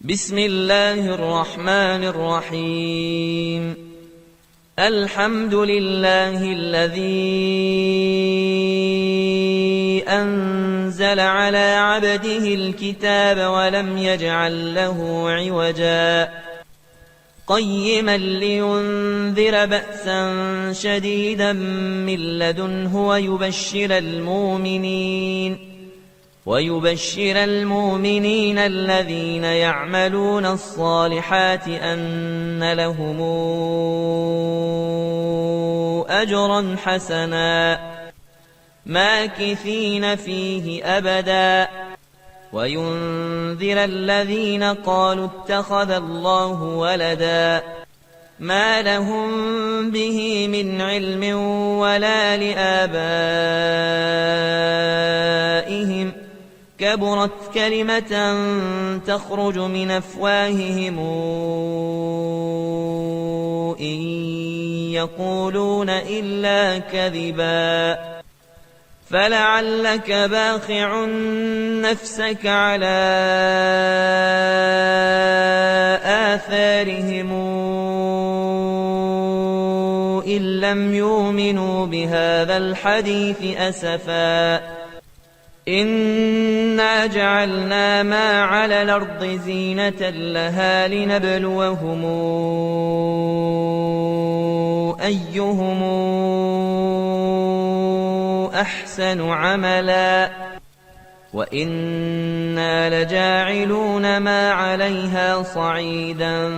بسم الله الرحمن الرحيم. الحمد لله الذي أنزل على عبده الكتاب ولم يجعل له عوجا قيما لينذر بأسا شديدا من لدنه ويبشر المؤمنين الذين يعملون الصالحات أن لهم أجرا حسنا ماكثين فيه أبدا وينذر الذين قالوا اتخذ الله ولدا ما لهم به من علم ولا لآبائهم كبرت كلمة تخرج من أفواههم إن يقولون إلا كذبا فلعلك باخع نفسك على آثارهم إن لم يؤمنوا بهذا الحديث أسفا إنا جعلنا ما على الأرض زينة لها لنبلوهم أيهم أحسن عملا وإنا لجاعلون ما عليها صعيدا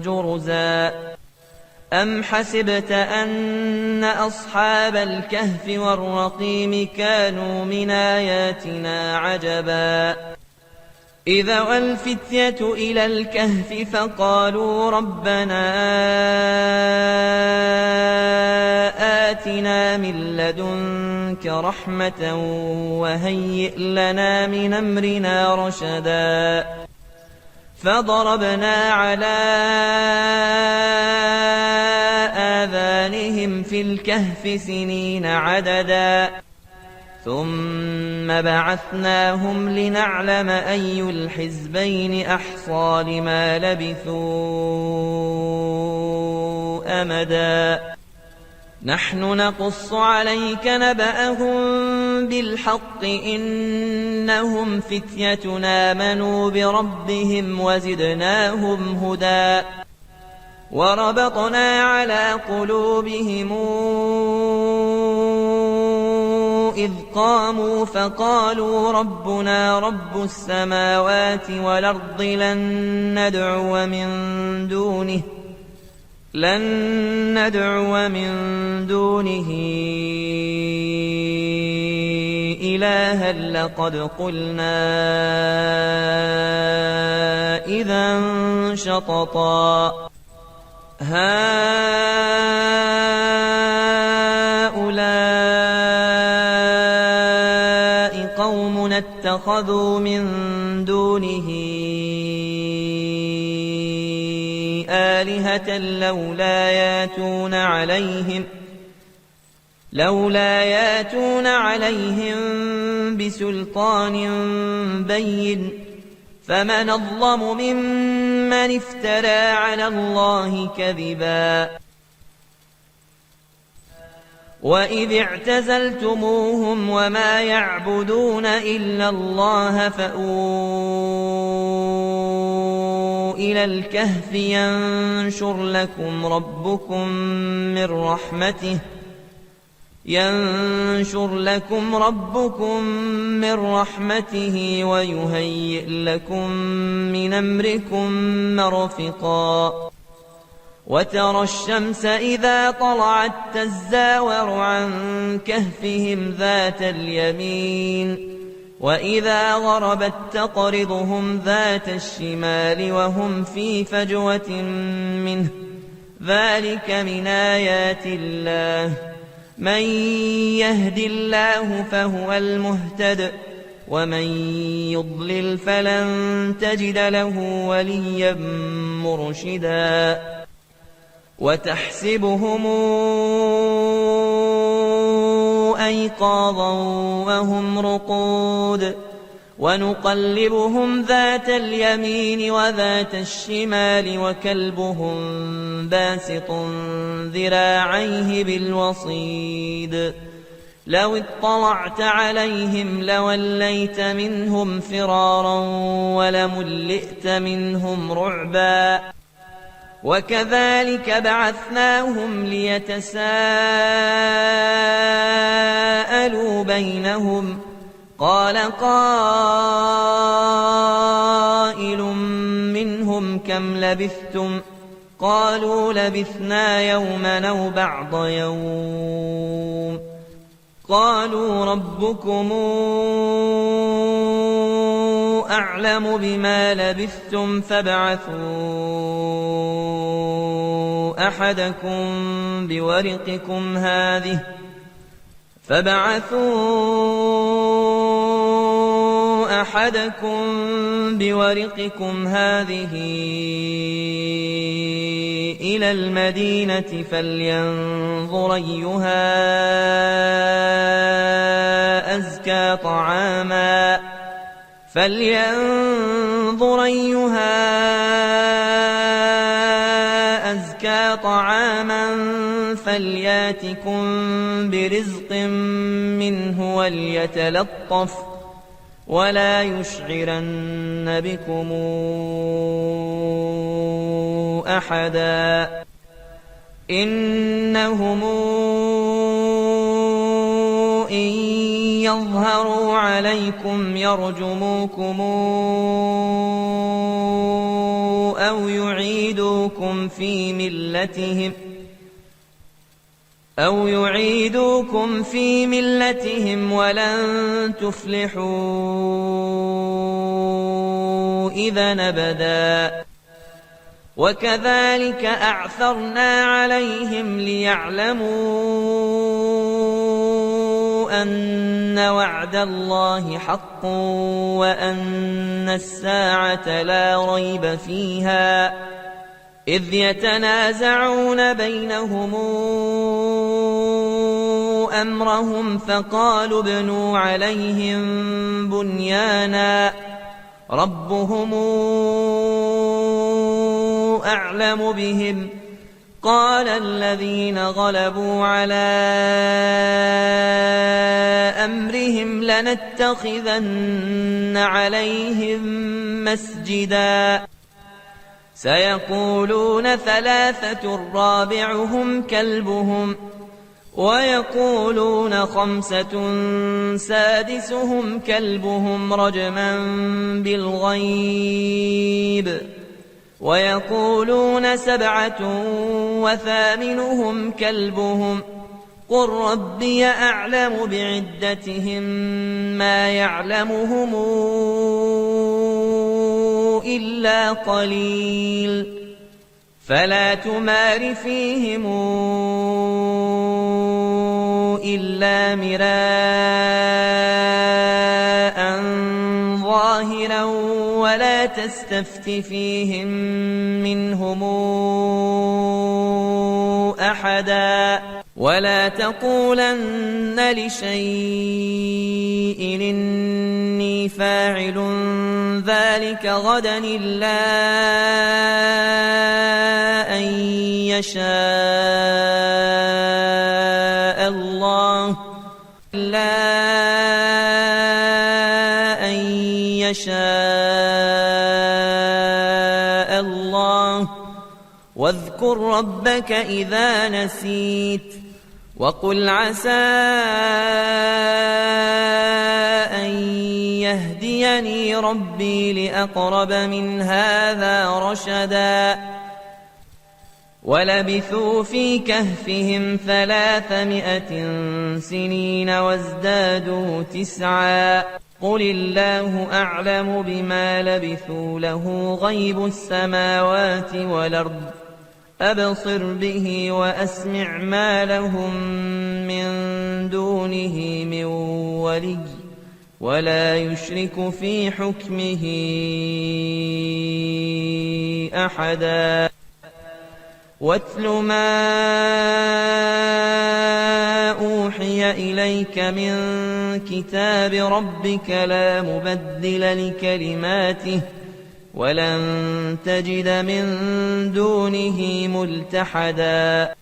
جرزا أم حسبت أن أصحاب الكهف والرقيم كانوا من آياتنا عجبا إذا والفتية إلى الكهف فقالوا ربنا آتنا من لدنك رحمة وهيئ لنا من أمرنا رشدا فضربنا على آذانهم في الكهف سنين عددا ثم بعثناهم لنعلم أي الحزبين أحصى لما لبثوا أمدا نحن نقص عليك نبأهم بالحق إنهم فتية آمنوا بربهم وزدناهم هدى وربطنا على قلوبهم إذ قاموا فقالوا ربنا رب السماوات والأرض لن ندعو من دونه إلها لقد قلنا إذا شططا هؤلاء قوم اتخذوا من دونه آلهة لولا ياتون عليهم بسلطان بين فمن أظلم ممن افترى على الله كذبا وإذ اعتزلتموهم وما يعبدون إلا الله فأووا إلى الكهف ينشر لكم ربكم من رحمته ويهيئ لكم من أمركم مرفقا وترى الشمس إذا طلعت تزاور عن كهفهم ذات اليمين وإذا غربت تقرضهم ذات الشمال وهم في فجوة منه ذلك من آيات الله من يهد الله فهو المهتد ومن يضلل فلن تجد له وليا مرشدا وتحسبهم أيقاظا وهم رقود ونقلبهم ذات اليمين وذات الشمال وكلبهم باسط ذراعيه بالوصيد لو اطلعت عليهم لوليت منهم فرارا ولملئت منهم رعبا وكذلك بعثناهم ليتساءلوا بينهم قال قائل منهم كم لبثتم قالوا لبثنا يوما أو بعض يوم قالوا ربكم أعلم بما لبثتم فابعثوا أحدكم بورقكم هذه إلى المدينة فلينظر أيها أزكى طعاما فلياتكم برزق منه وليتلطف ولا يشعرن بكم أحدا إنهم إن يظهروا عليكم يرجموكم أو يعيدوكم في ملتهم ولن تفلحوا إذا أبدا وكذلك أعثرنا عليهم ليعلموا أن وعد الله حق وأن الساعة لا ريب فيها إذ يتنازعون بينهم أمرهم فقالوا ابنوا عليهم بنيانا ربهم أعلم بهم قال الذين غلبوا على أمرهم لنتخذن عليهم مسجدا سيقولون ثلاثة رابعهم كلبهم ويقولون خمسة سادسهم كلبهم رجما بالغيب ويقولون سبعة وثامنهم كلبهم قل ربي أعلم بعدتهم ما يعلمهم إلا قليل فلا تمار فيهم إلا مراء ظاهرا ولا تستفت فيهم منهم أحدا ولا تقولن لشيء إني فاعل ذلك غدا إلا أن يشاء الله واذكر ربك إذا نسيت وقل عسى أن يهديني ربي لأقرب من هذا رشدا ولبثوا في كهفهم 300 سنين وازدادوا 9 قل الله أعلم بما لبثوا له غيب السماوات والأرض أبصر به وأسمع ما لهم من دونه من ولي ولا يشرك في حكمه أحدا واتل ما أوحي إليك من كتاب ربك لا مبدل لكلماته ولن تجد من دونه ملتحدا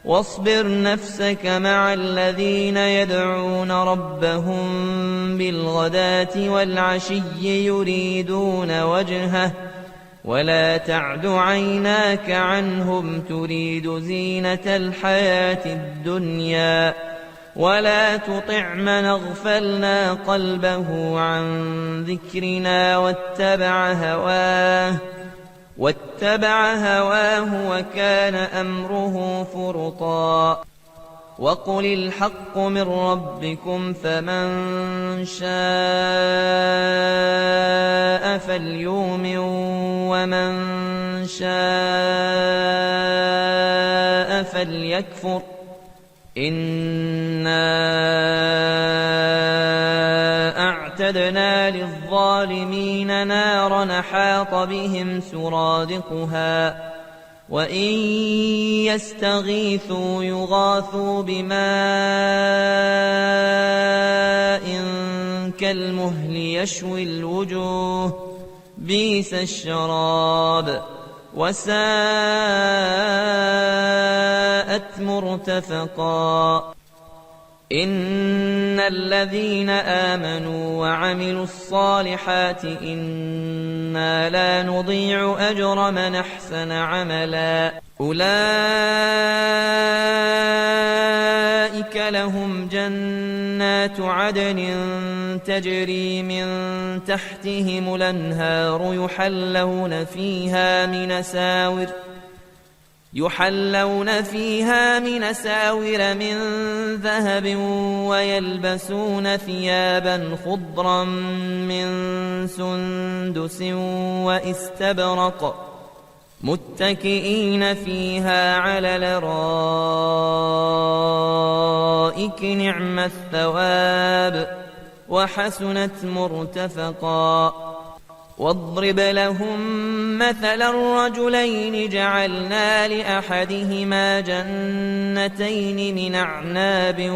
واصبر نفسك مع الذين يدعون ربهم بالغداة والعشي يريدون وجهه ولا تعد عيناك عنهم تريد زينة الحياة الدنيا ولا تطع من اغفلنا قلبه عن ذكرنا واتبع هواه وكان أمره فرطا وقل الحق من ربكم فمن شاء فليؤمن ومن شاء فليكفر إنا أعتدنا للظالمين نارا أحاط بهم سرادقها وإن يستغيثوا يغاثوا بماء كالمهل يشوي الوجوه بئس الشراب وساءت مرتفقا إن الذين آمنوا وعملوا الصالحات إنا لا نضيع أجر من أحسن عملا أولئك لهم جنات عدن تجري من تحتهم الأنهار يحلون فيها من ساور من ذهب ويلبسون ثيابا خضرا من سندس واستبرق متكئين فيها على الأرائك نعم الثواب وحسنت مرتفقا واضرب لهم مثل الرجلين جعلنا لأحدهما جنتين من أعناب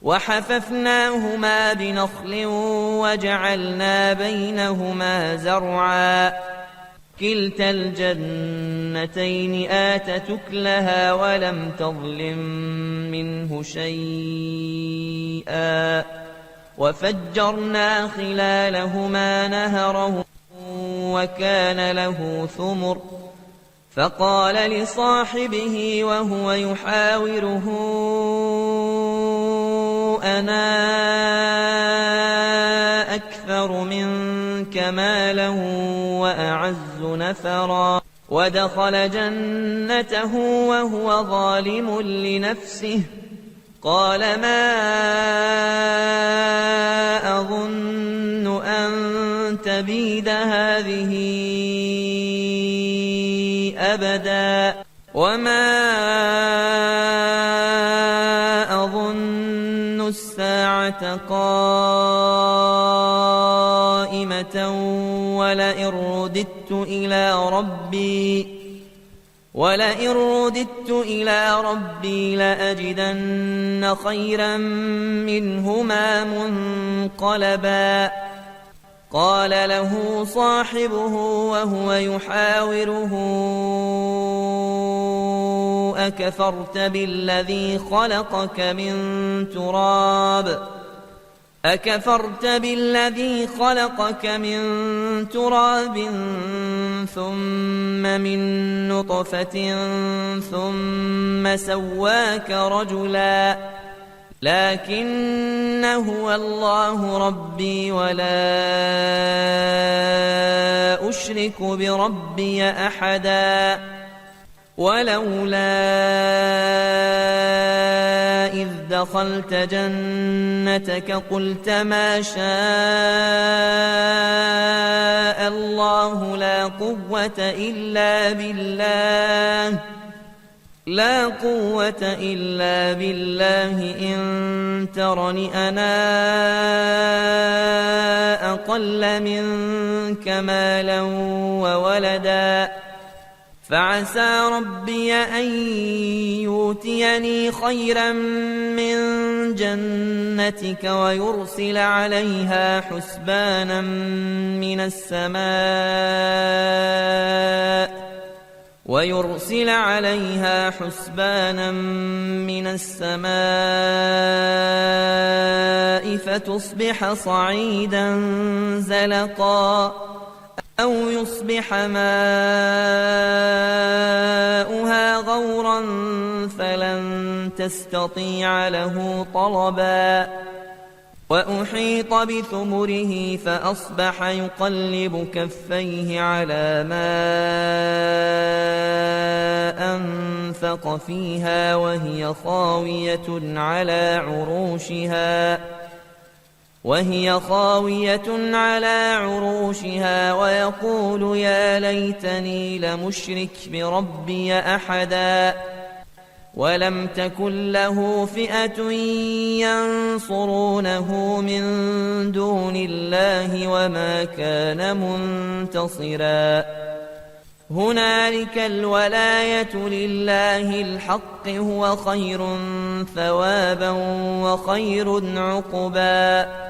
وحففناهما بنخل وجعلنا بينهما زرعا كلتا الجنتين آتت أكلها ولم تظلم منه شيئا وفجرنا خلالهما نهرا وكان له ثمر فقال لصاحبه وهو يحاوره أنا أكثر منك مالا وأعز نفرا ودخل جنته وهو ظالم لنفسه قال ما أظن أن تبيد هذه أبدا وما أظن الساعة قائمة ولئن رددت إلى ربي لأجدن خيرا منهما منقلبا قال له صاحبه وهو يحاوره أكفرت بالذي خلقك من تراب ثم من نطفة ثم سواك رجلا لكن هو الله ربي ولا أشرك بربي أحدا ولولا إذ دخلت جنتك قلت ما شاء الله لا قوة إلا بالله إن ترني أنا أقل منك مالا وولدا فعسى ربي أن يؤتيني خيرا من جنتك ويرسل عليها حسبانا من السماء فتصبح صعيدا زلقا أو يصبح ماؤها غورا فلن تستطيع له طلبا وأحيط بثمره فأصبح يقلب كفيه على ما أنفق فيها وهي خاوية على عروشها ويقول يا ليتني لمشرك بربي أحدا ولم تكن له فئة ينصرونه من دون الله وما كان منتصرا هنالك الولاية لله الحق هو خير ثوابا وخير عقبا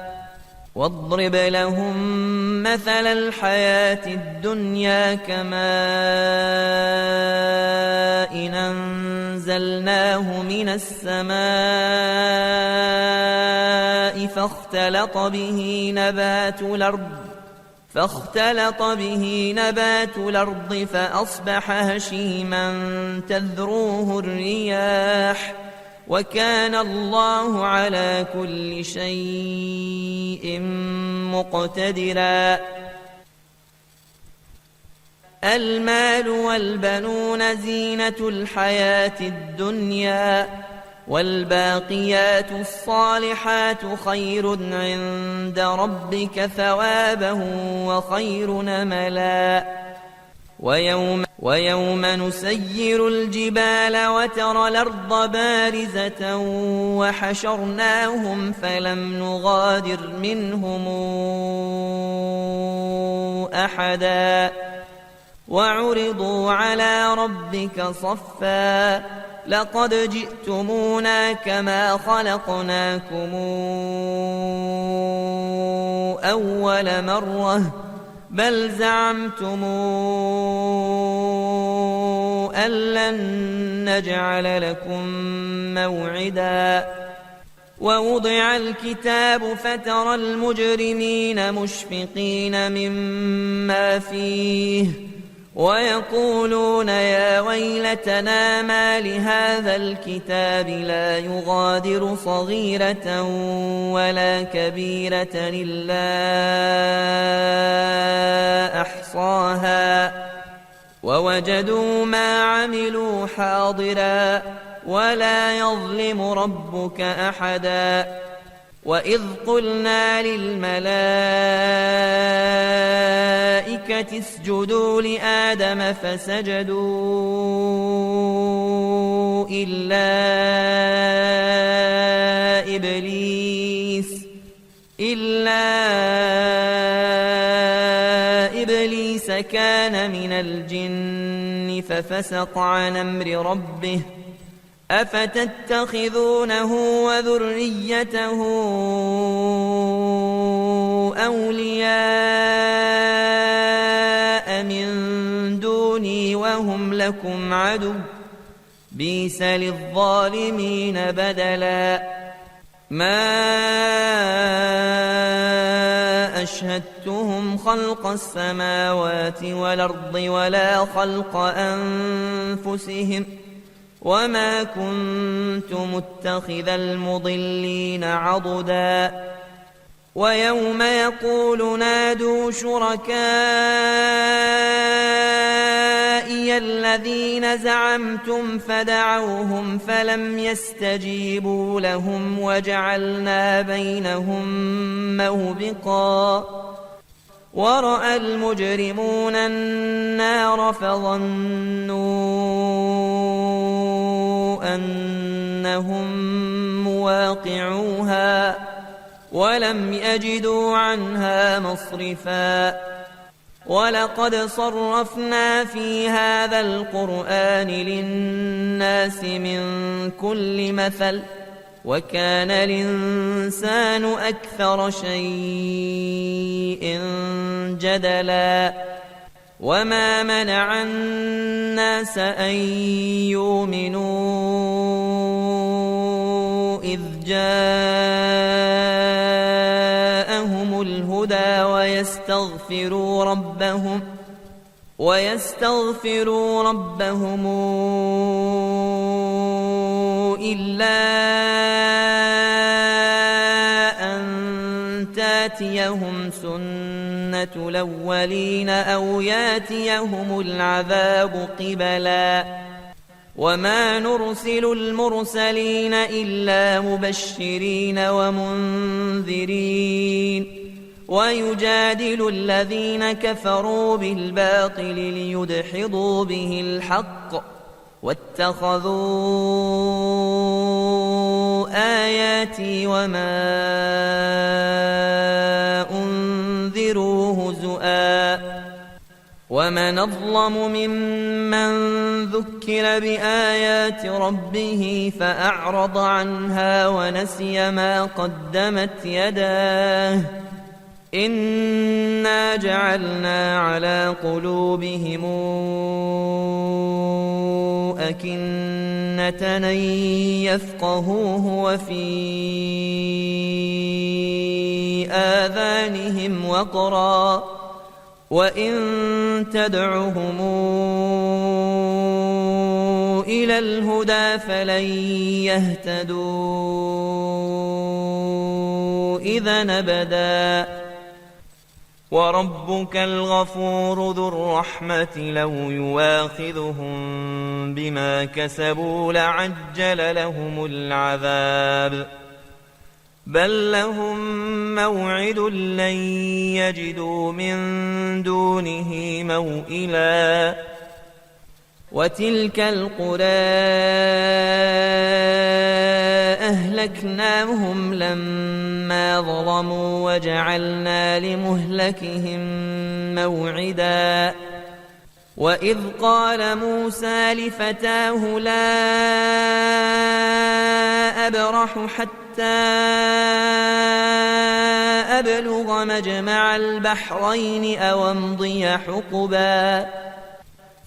واضرب لهم مثل الحياة الدنيا كماء إن أنزلناه من السماء فاختلط به نبات الأرض فأصبح هشيما تذروه الرياح وكان الله على كل شيء مقتدرا المال والبنون زينة الحياة الدنيا والباقيات الصالحات خير عند ربك ثوابا وخير نملا ويوم نسير الجبال وترى الأرض بارزة وحشرناهم فلم نغادر منهم أحدا وعرضوا على ربك صفا لقد جئتمونا كما خلقناكم أول مرة بل زعمتم أن لن نجعل لكم موعدا ووضع الكتاب فترى المجرمين مشفقين مما فيه ويقولون يا ويلتنا ما لهذا الكتاب لا يغادر صغيرة ولا كبيرة إلا أحصاها ووجدوا ما عملوا حاضرا ولا يظلم ربك أحدا وإذ قلنا للملائكة اسجدوا لآدم فسجدوا إلا إبليس كان من الجن ففسق عن أمر ربه أفتتخذونه وذريته أولياء من دوني وهم لكم عدو بئس للظالمين بدلا ما أشهدتهم خلق السماوات والأرض ولا خلق أنفسهم وما كنت متخذ المضلين عضدا ويوم يقول نادوا شركائي الذين زعمتم فدعوهم فلم يستجيبوا لهم وجعلنا بينهم موبقا ورأى المجرمون النار فظنوا أنهم مواقعوها ولم يجدوا عنها مصرفا ولقد صرفنا في هذا القرآن للناس من كل مثل وكان الإنسان أكثر شيء جدلا وما منع الناس أن يؤمنوا إذ جاءهم الهدى ويستغفروا ربهم إلا أن تاتيهم سنة الأولين أو ياتيهم العذاب قبلا وما نرسل المرسلين إلا مبشرين ومنذرين ويجادل الذين كفروا بالباطل ليدحضوا به الحق واتخذوا آياتي وما أنذروا هزؤا ومن أظلم ممن ذكر بآيات ربه فأعرض عنها ونسي ما قدمت يداه إنا جعلنا على قلوبهم أكنة أن يفقهوه وفي آذانهم وقرا وإن تدعهم إلى الهدى فلن يهتدوا إذا أبدا وربك الغفور ذو الرحمة لو يواخذهم بما كسبوا لعجل لهم العذاب بل لهم موعد لن يجدوا من دونه موئلا وتلك القرى أهلكناهم لما ظلموا وجعلنا لمهلكهم موعدا وإذ قال موسى لفتاه لا أبرح حتى أبلغ مجمع البحرين أو أمضي حقبا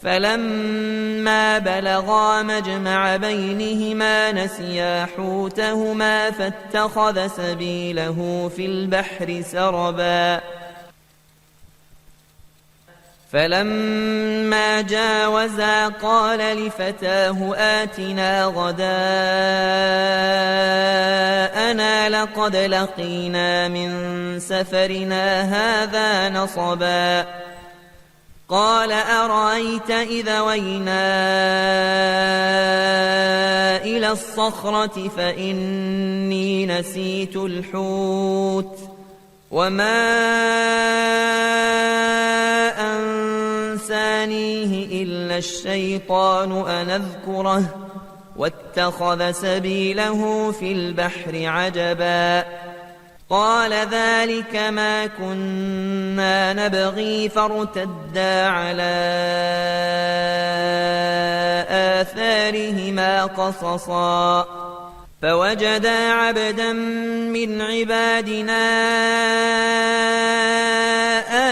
فلما بلغا مجمع بينهما نسيا حوتهما فاتخذ سبيله في البحر سربا فلما جاوزا قال لفتاه آتنا غداءنا لقد لقينا من سفرنا هذا نصبا قال أرأيت إذا وينا إلى الصخرة فإني نسيت الحوت وما أنسانيه إلا الشيطان أن أذكره واتخذ سبيله في البحر عجبا قال ذلك ما كنا نبغي فارتدا على آثارهما قصصا فوجدا عبدا من عبادنا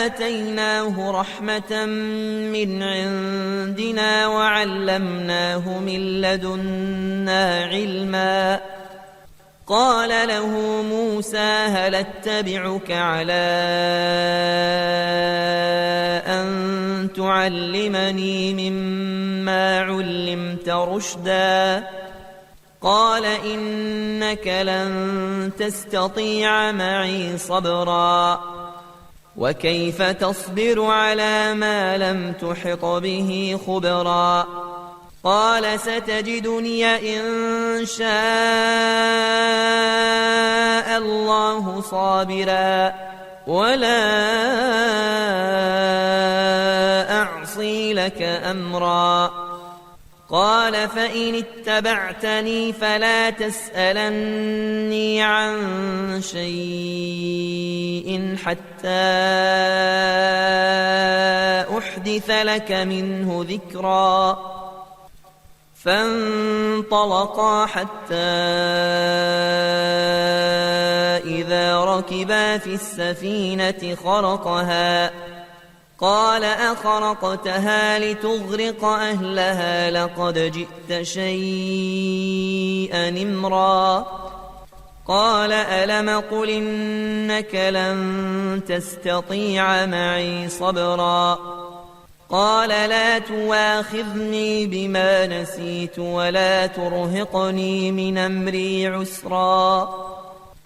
آتيناه رحمة من عندنا وعلمناه من لدنا علما قال له موسى هل اتبعك على أن تعلمني مما علمت رشدا قال إنك لن تستطيع معي صبرا وكيف تصبر على ما لم تحط به خبرا قال ستجدني إن شاء الله صابرا ولا أعصي لك أمرا قال فإن اتبعتني فلا تسألني عن شيء حتى أحدث لك منه ذكرا فانطلقا حتى إذا ركبا في السفينة خرقها قال أخرقتها لتغرق أهلها لقد جئت شيئا إمرا قال ألم قل إنك لن تستطيع معي صبرا قال لا تواخذني بما نسيت ولا ترهقني من أمري عسرا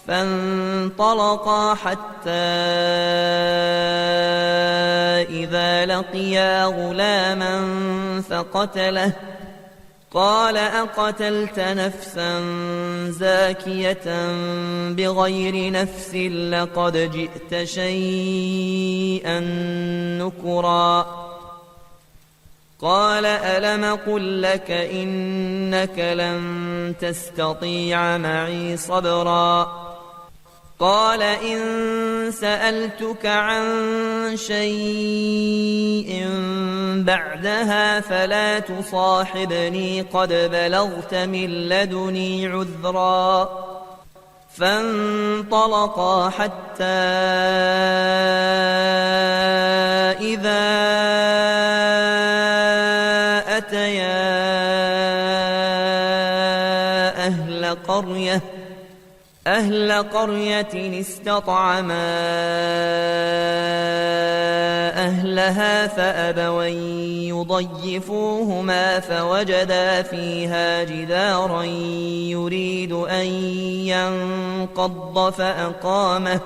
فانطلقا حتى إذا لقيا غلاما فقتله قال أقتلت نفسا زاكية بغير نفس لقد جئت شيئا نكرا قال ألم قل لك إنك لن تستطيع معي صبرا قال إن سألتك عن شيء بعدها فلا تصاحبني قد بلغت من لدني عذرا فانطلقا حتى إذا أتيا أهل قرية استطعما أهلها فأبوا يضيفوهما فوجدا فيها جدارا يريد أن ينقض فأقامه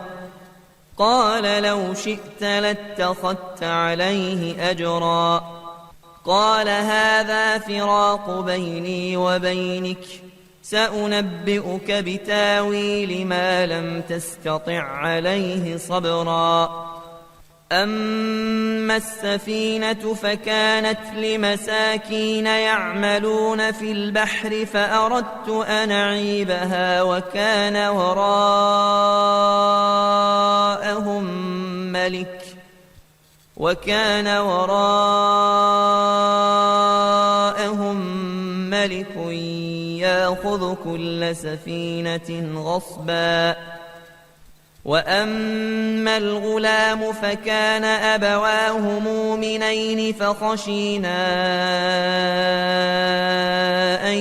قال لو شئت لاتخذت عليه أجرا قال هذا فراق بيني وبينك سأنبئك بتاويل ما لم تستطع عليه صبرا أما السفينة فكانت لمساكين يعملون في البحر فأردت أن أعيبها وكان وراءهم ملك يأخذ كل سفينة غصبا وأما الغلام فكان أبواه مؤمنين فخشينا أن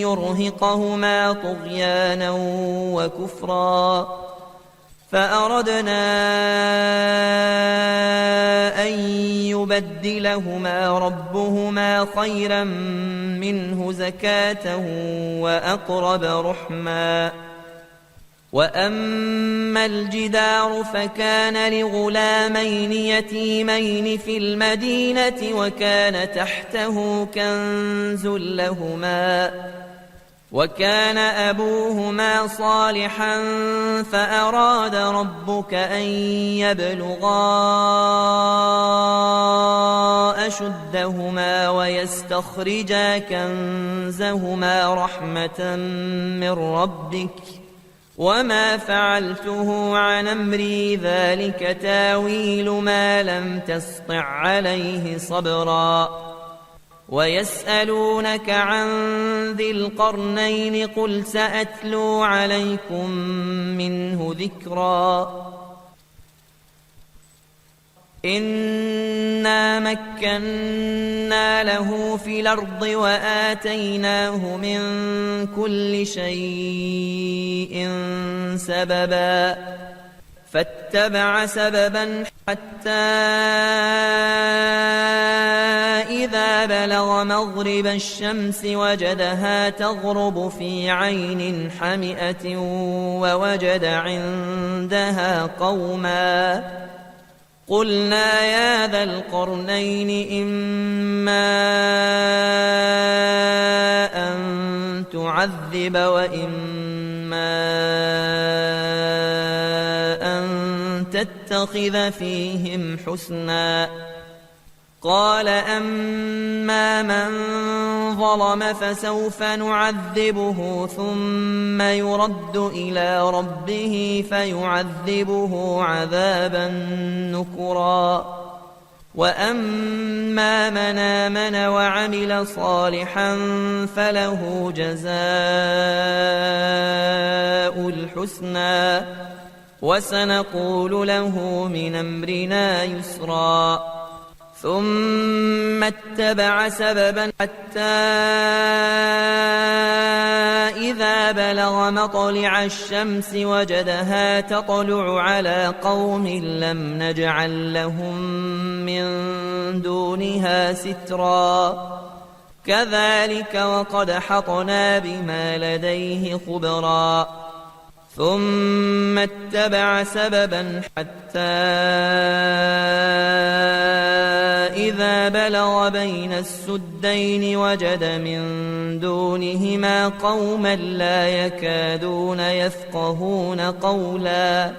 يرهقهما طغيانا وكفرا فأردنا أن يبدلهما ربهما خيرا منه زكاة وأقرب رحما وأما الجدار فكان لغلامين يتيمين في المدينة وكان تحته كنز لهما وكان أبوهما صالحا فأراد ربك أن يبلغا أشدهما ويستخرجا كنزهما رحمة من ربك وما فعلته عن أمري ذلك تاويل ما لم تسطع عليه صبرا ويسألونك عن ذي القرنين قل سأتلو عليكم منه ذكرا إنا مكنا له في الأرض وآتيناه من كل شيء سببا فاتبع سببا حتى إذا بلغ مغرب الشمس وجدها تغرب في عين حمئة ووجد عندها قوما قلنا يا ذا القرنين إما أن تعذب وإما أن تتخذ فيهم حسنا قال أما من ظلم فسوف نعذبه ثم يرد إلى ربه فيعذبه عذابا نكرا وأما من آمن وعمل صالحا فله جزاء الحسنى وسنقول له من أمرنا يسرا ثم اتبع سببا حتى إذا بلغ مطلع الشمس وجدها تطلع على قوم لم نجعل لهم من دونها سترا كذلك وقد حطنا بما لديه خبرا ثم اتبع سببا حتى إذا بلغ بين السدين وجد من دونهما قوما لا يكادون يفقهون قولا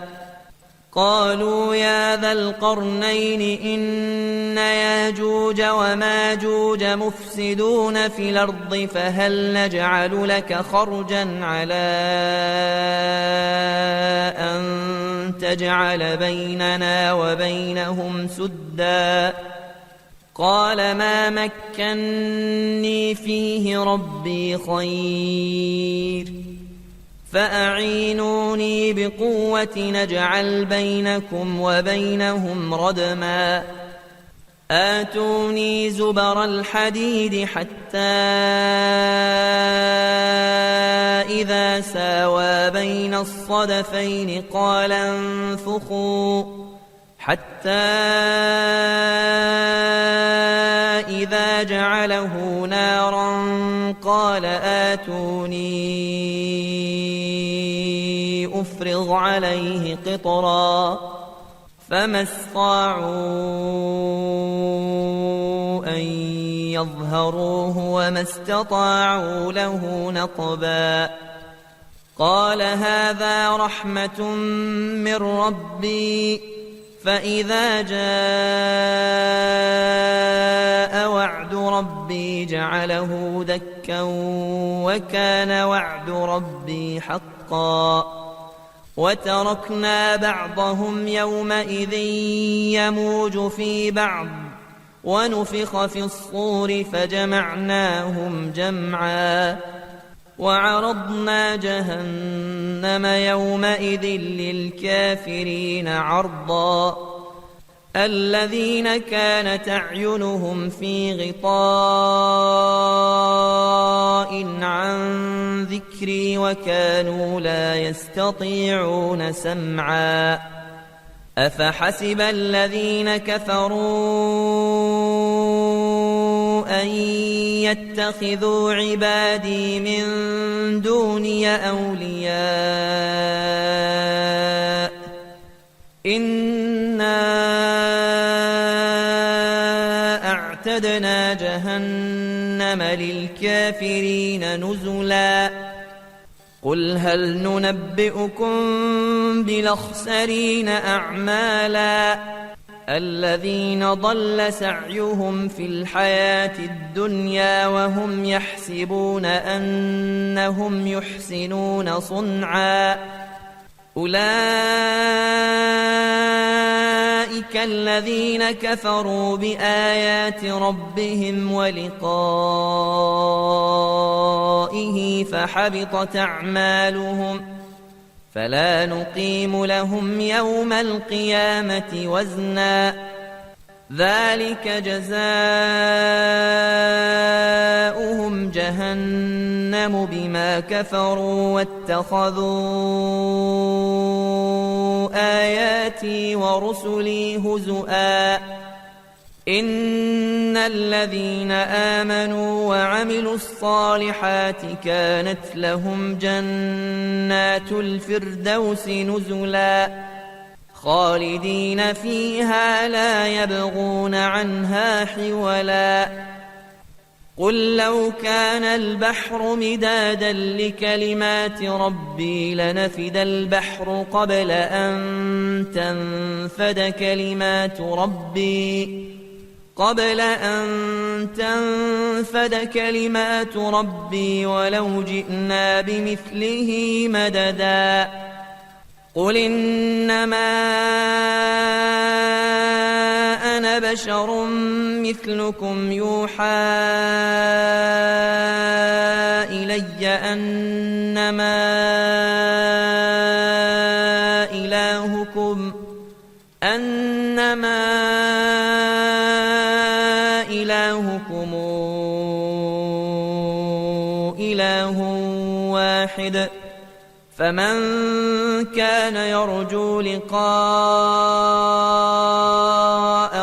قالوا يا ذا القرنين إن ياجوج وماجوج مفسدون في الأرض فهل نجعل لك خرجا على أن تجعل بيننا وبينهم سدا قال ما مكني فيه ربي خير فأعينوني بقوة نجعل بينكم وبينهم ردما آتوني زبر الحديد حتى إذا ساوى بين الصدفين قال انفخوا حتى إذا جعله نارا قال آتوني أفرغ عليه قطرا فما استطاعوا أن يظهروه وما استطاعوا له نقبا قال هذا رحمة من ربي فإذا جاء وعد ربي جعله دكا وكان وعد ربي حقا وتركنا بعضهم يومئذ يموج في بعض ونفخ في الصور فجمعناهم جمعا وعرضنا جهنم يومئذ للكافرين عرضا الذين كانت أعينهم في غطاء عن ذكري وكانوا لا يستطيعون سمعا أفحسب الذين كفروا أن يتخذوا عبادي من دوني أولياء إنا أعتدنا جهنم للكافرين نزلا قل هل ننبئكم بالأخسرين أعمالا الذين ضل سعيهم في الحياة الدنيا وهم يحسبون أنهم يحسنون صنعا أولئك الذين كفروا بآيات ربهم ولقائه فحبطت أعمالهم فلا نقيم لهم يوم القيامة وزنا ذلك جزاؤهم جهنم بما كفروا واتخذوا آياتي ورسلي هزؤا إن الذين آمنوا وعملوا الصالحات كانت لهم جنات الفردوس نزلا خالدين فيها لا يبغون عنها حولا قل لو كان البحر مدادا لكلمات ربي لنفد البحر قبل أن تنفد كلمات ربي ولو جئنا بمثله مددا قل إنما أنا أنا بشر مثلكم يوحى إلي أنما إلهكم إله واحد فمن كان يرجو لقاء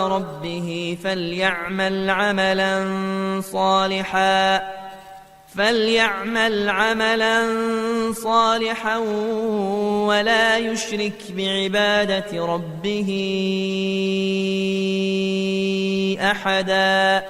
ربه فليعمل عملا صالحا ولا يشرك بعبادة ربه أحدا.